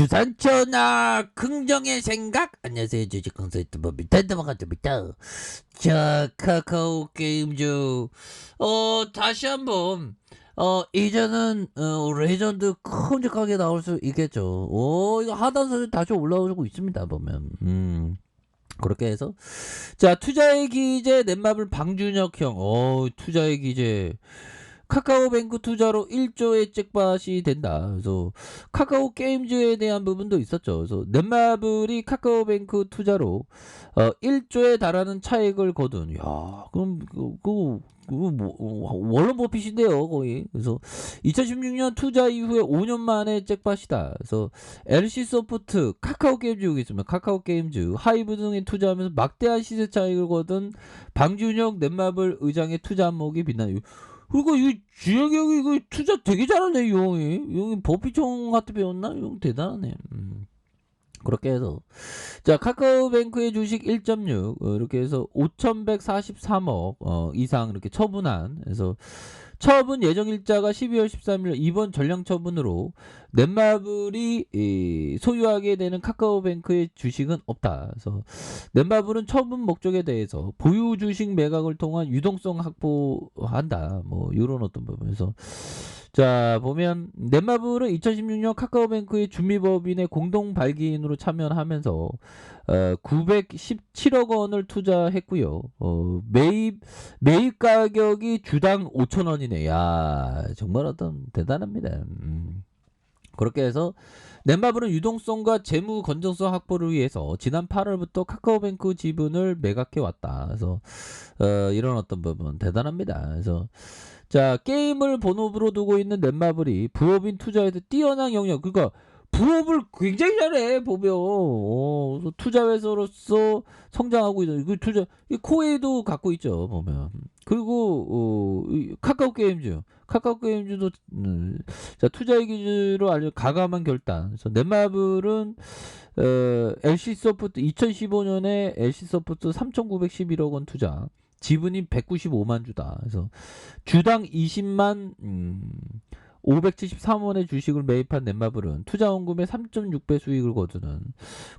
주산천하 긍정의 생각. 안녕하세요, 주식 컨설트 법인 단단반갑습니다. 자, 카카오 게임즈 다시 한번 이제는 레전드 큼직하게 나올 수 있겠죠. 이거 하단선이 다시 올라오고 있습니다, 보면. 그렇게 해서 자, 투자의 기재 넷마블 방준혁 형. 투자의 기재 카카오뱅크 투자로 1조의 잭팟이 된다. 그래서 카카오 게임즈에 대한 부분도 있었죠. 그래서 넷마블이 카카오뱅크 투자로 1조에 달하는 차익을 거둔. 야, 그럼 원론 버핏인데요, 거의. 그래서 2016년 투자 이후에 5년 만에 잭팟이다. 그래서 LC 소프트, 카카오 게임즈 여기 있습니다. 카카오 게임즈, 하이브 등에 투자하면서 막대한 시세 차익을 거둔 방준혁 넷마블 의장의 투자 안목이 빛나요. 그리고 이 주혁이 형이 이거 투자 되게 잘하네, 이 형이. 이 형이 버피총한테 배웠나? 이 형 대단하네. 그렇게 해서 자, 카카오뱅크의 주식 1.6 이렇게 해서 5,143억 이상 이렇게 처분한. 그래서 처분 예정 일자가 12월 13일 이번 전량 처분으로 넷마블이 소유하게 되는 카카오뱅크의 주식은 없다. 그래서 넷마블은 처분 목적에 대해서 보유 주식 매각을 통한 유동성 확보한다. 뭐 이런 어떤 부분에서 자, 보면 넷마블은 2016년 카카오뱅크의 준비법인의 공동 발기인으로 참여하면서 917억 원을 투자했고요. 매입 가격이 주당 5,000원이네. 야, 정말 어떤 대단합니다. 그렇게 해서 넷마블은 유동성과 재무 건전성 확보를 위해서 지난 8월부터 카카오뱅크 지분을 매각해 왔다. 그래서 이런 어떤 부분 대단합니다. 그래서 자, 게임을 본업으로 두고 있는 넷마블이 부업인 투자에서 뛰어난 영역, 그러니까 부업을 굉장히 잘해 보면. 투자 회사로서 성장하고 있는 그 투자 이 코에도 갖고 있죠, 보면. 그리고 카카오 게임즈도 자, 투자의 기준으로 아주 가감한 결단. 그래서 넷마블은 LC 소프트 2015년에 LC 소프트 3,911억 원 투자. 지분이 195만 주다. 그래서 주당 20만 573원의 주식을 매입한 넷마블은 투자 원금의 3.6배 수익을 거두는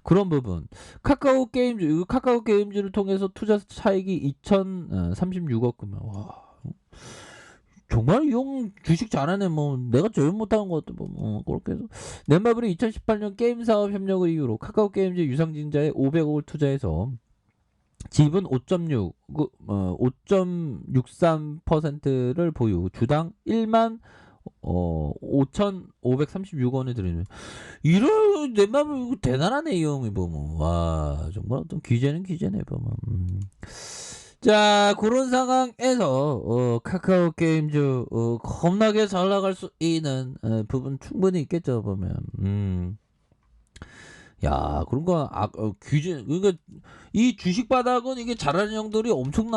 그런 부분. 카카오 게임즈를 통해서 투자 차익이 2,036억 금이야. 와, 정말 이 형 주식 잘하네. 뭐 내가 제일 못하는 것 같아. 그렇게 해서 넷마블이 2018년 게임 사업 협력을 이유로 카카오 게임즈 유상증자에 500억을 투자해서 지분 5.63%를 보유, 주당 1만 5,536원을 드리는. 이런 넷마블 대단하네, 이 형이 보면. 와, 정말 어떤 기재는 기재네, 보면. 자, 그런 상황에서 카카오 게임즈 겁나게 잘 나갈 수 있는 부분 충분히 있겠죠, 보면. 야, 그런 거 규제, 그러니까 이 주식 바닥은 이게 잘하는 형들이 엄청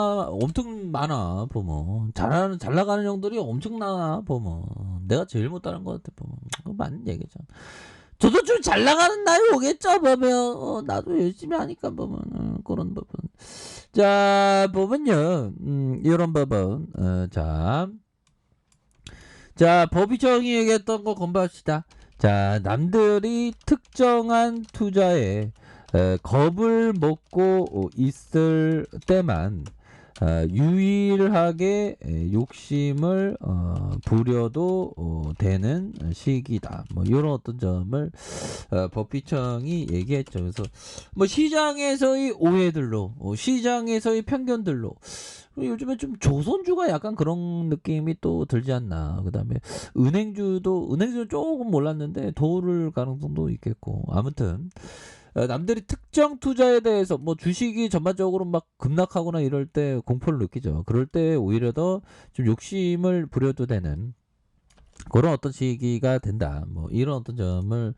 많아, 보면. 잘 나가는 형들이 엄청나, 보면. 내가 제일 못하는 것 같아, 보면. 그거 맞는 얘기죠. 저도 좀 잘 나가는 날이 오겠죠, 보면. 나도 열심히 하니까, 보면. 그런 부분. 자, 보면요. 이런 부분. 자, 법이정이 얘기했던 거 공부합시다. 자, 남들이 특정한 투자에 겁을 먹고 있을 때만 유일하게 욕심을 부려도 되는 시기다. 뭐 이런 어떤 점을 법비청이 얘기했죠. 그래서 뭐 시장에서의 오해들로, 시장에서의 편견들로, 요즘에 좀 조선주가 약간 그런 느낌이 또 들지 않나. 그 다음에 은행주는 조금 몰랐는데 더 오를 가능성도 있겠고. 아무튼 남들이 특정 투자에 대해서 뭐 주식이 전반적으로 막 급락하거나 이럴 때 공포를 느끼죠. 그럴 때 오히려 더 좀 욕심을 부려도 되는 그런 어떤 시기가 된다. 뭐 이런 어떤 점을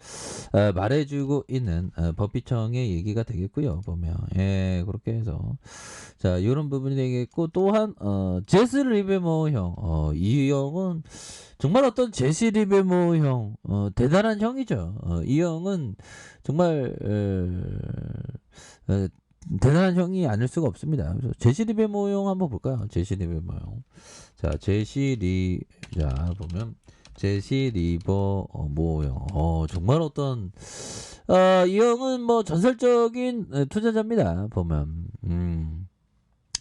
말해주고 있는 법비청의 얘기가 되겠고요. 보면 그렇게 해서 자, 이런 부분이 되겠고, 또한 제스 리베머 형, 이 형은 정말 어떤 제시 리베머 형, 대단한 형이죠. 이 형은 정말 대단한 형이 아닐 수가 없습니다. 그래서 제시 리베머 형 한번 볼까요? 제시 리베머 형. 자, 보면 제시 리버 모형. 정말 어떤 이 형은 뭐 전설적인 투자자입니다. 보면.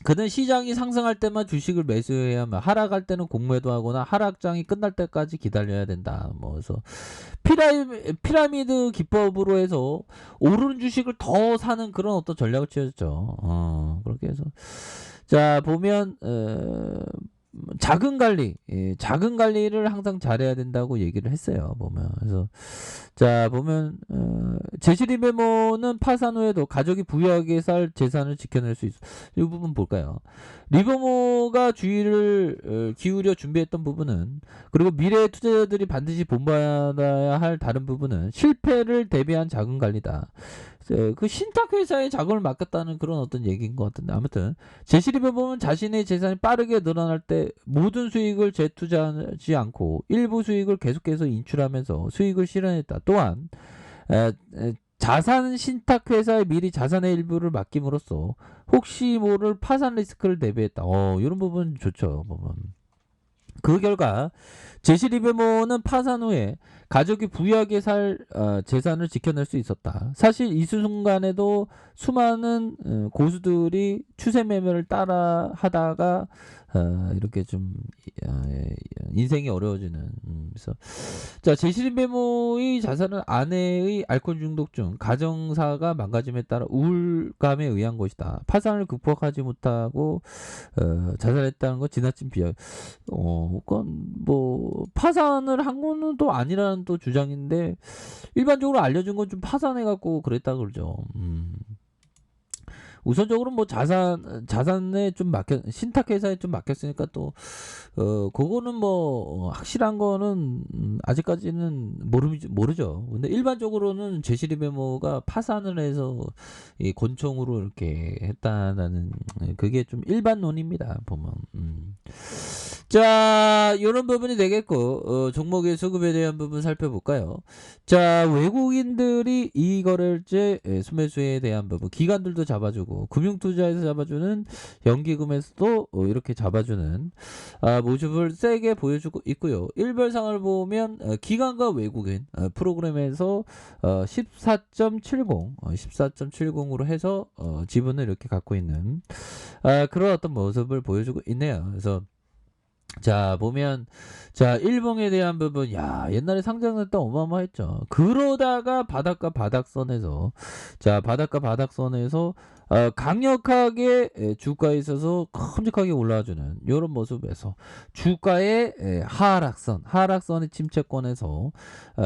그는 시장이 상승할 때만 주식을 매수해야 하며 하락할 때는 공매도 하거나 하락장이 끝날 때까지 기다려야 된다. 뭐 그래서 피라미드 기법으로 해서 오르는 주식을 더 사는 그런 어떤 전략을 취했죠. 그렇게 해서 자 보면 자금 관리, 자금 관리를 항상 잘해야 된다고 얘기를 했어요. 보면 그래서 자 보면 제시 리버모는 파산 후에도 가족이 부유하게 살 재산을 지켜낼 수 있어. 이 부분 볼까요? 리버모가 주의를 기울여 준비했던 부분은 그리고 미래의 투자자들이 반드시 본받아야 할 다른 부분은 실패를 대비한 자금 관리다. 그 신탁회사에 자금을 맡겼다는 그런 어떤 얘기인 것 같은데 아무튼 제시 리버모는 자신의 재산이 빠르게 늘어날 때 모든 수익을 재투자하지 않고 일부 수익을 계속해서 인출하면서 수익을 실현했다. 또한 자산 신탁회사에 미리 자산의 일부를 맡김으로써 혹시 모를 파산 리스크를 대비했다. 이런 부분 좋죠. 보면. 그 결과 제시 리버모는 파산 후에 가족이 부유하게 살 재산을 지켜낼 수 있었다. 사실 이 순간에도 수많은 고수들이 추세 매매를 따라 하다가 이렇게 좀 인생이 어려워지는 그래서 자 제시 리버모의 자산은 아내의 알코올 중독증 가정사가 망가짐에 따라 우울감에 의한 것이다. 파산을 극복하지 못하고 자살했다는 건 지나친 비하. 그건 뭐 파산을 한 거는 또 아니라는 또 주장인데 일반적으로 알려준 건 좀 파산해갖고 그랬다 그러죠. 우선적으로 뭐 자산에 좀 신탁회사에 좀 맡겼으니까 또 그거는 뭐 확실한 거는 아직까지는 모르죠. 근데 일반적으로는 제시 리버모가 파산을 해서 이 권총으로 이렇게 했다는 그게 좀 일반론입니다. 보면. 자, 이런 부분이 되겠고 종목의 수급에 대한 부분 살펴볼까요? 자, 외국인들이 이거래일제 수매수에 대한 부분 기관들도 잡아주고 금융투자에서 잡아주는 연기금에서도 이렇게 잡아주는 모습을 세게 보여주고 있고요. 일별상을 보면 기관과 외국인 프로그램에서 14.70으로 해서 지분을 이렇게 갖고 있는 그런 어떤 모습을 보여주고 있네요. 그래서 자 보면 자 일봉에 대한 부분 옛날에 상장했던 어마어마했죠. 그러다가 바닥과 바닥선에서 자 바닥과 바닥선에서 강력하게 주가에 있어서 큼직하게 올라와주는 이런 모습에서 주가의 하락선의 침체권에서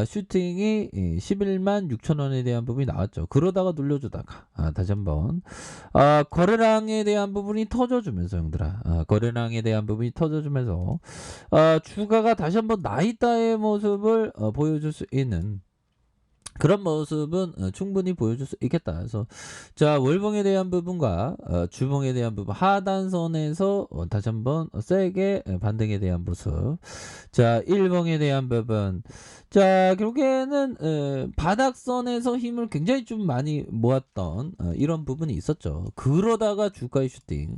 슈팅이 11만 6천 원에 대한 부분이 나왔죠. 그러다가 눌려주다가 다시 한번 거래량에 대한 부분이 터져주면서 형들아 거래량에 대한 부분이 터져주면서 주가가 다시 한번 나있다의 모습을 보여줄 수 있는 그런 모습은 충분히 보여줄 수 있겠다. 그래서 자 월봉에 대한 부분과 주봉에 대한 부분 하단선에서 다시 한번 세게 반등에 대한 모습. 자 일봉에 대한 부분. 자 결국에는 바닥선에서 힘을 굉장히 좀 많이 모았던 이런 부분이 있었죠. 그러다가 주가의 슈팅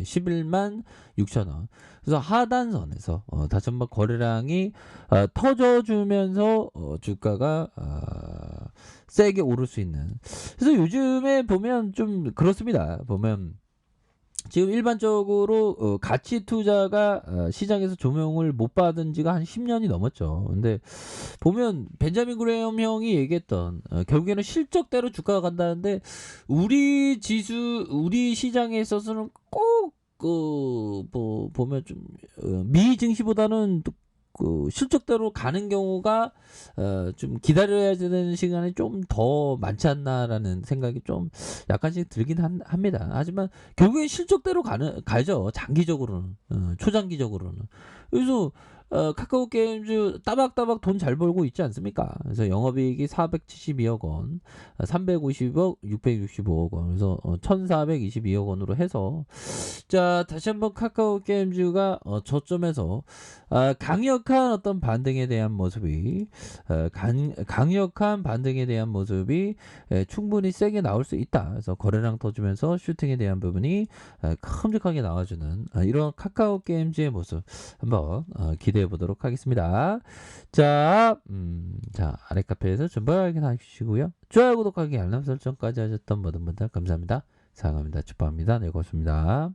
11만 6천 원. 그래서 하단선에서 다시 한번 거래량이 터져주면서 주가가 세게 오를 수 있는. 그래서 요즘에 보면 좀 그렇습니다. 보면 지금 일반적으로 가치 투자가 시장에서 조명을 못 받은 지가 한 10년이 넘었죠. 근데 보면 벤자민 그레엄 형이 얘기했던 결국에는 실적대로 주가가 간다는데 우리 시장에 있어서는 꼭 뭐 보면 좀 미증시보다는 그 실적대로 가는 경우가 좀 기다려야 되는 시간이 좀 더 많지 않나라는 생각이 좀 약간씩 들긴 합니다. 하지만 결국엔 실적대로 가죠. 장기적으로는 초장기적으로는. 그래서 카카오 게임즈 따박따박 돈 잘 벌고 있지 않습니까? 그래서 영업이익이 472억 원, 350억, 665억 원, 그래서 1422억 원으로 해서 자 다시 한번 카카오 게임즈가 저점에서 강력한 어떤 반등에 대한 모습이 강력한 반등에 대한 모습이 충분히 세게 나올 수 있다. 그래서 거래량 터지면서 슈팅에 대한 부분이 큼직하게 나와주는 이런 카카오 게임즈의 모습 한번 기대해 기대해 보도록 하겠습니다. 자, 아래 카페에서 정보 확인하시고요. 좋아요, 구독하기, 알람 설정까지 하셨던 모든 분들 감사합니다. 사랑합니다. 축복합니다. 네, 고맙습니다.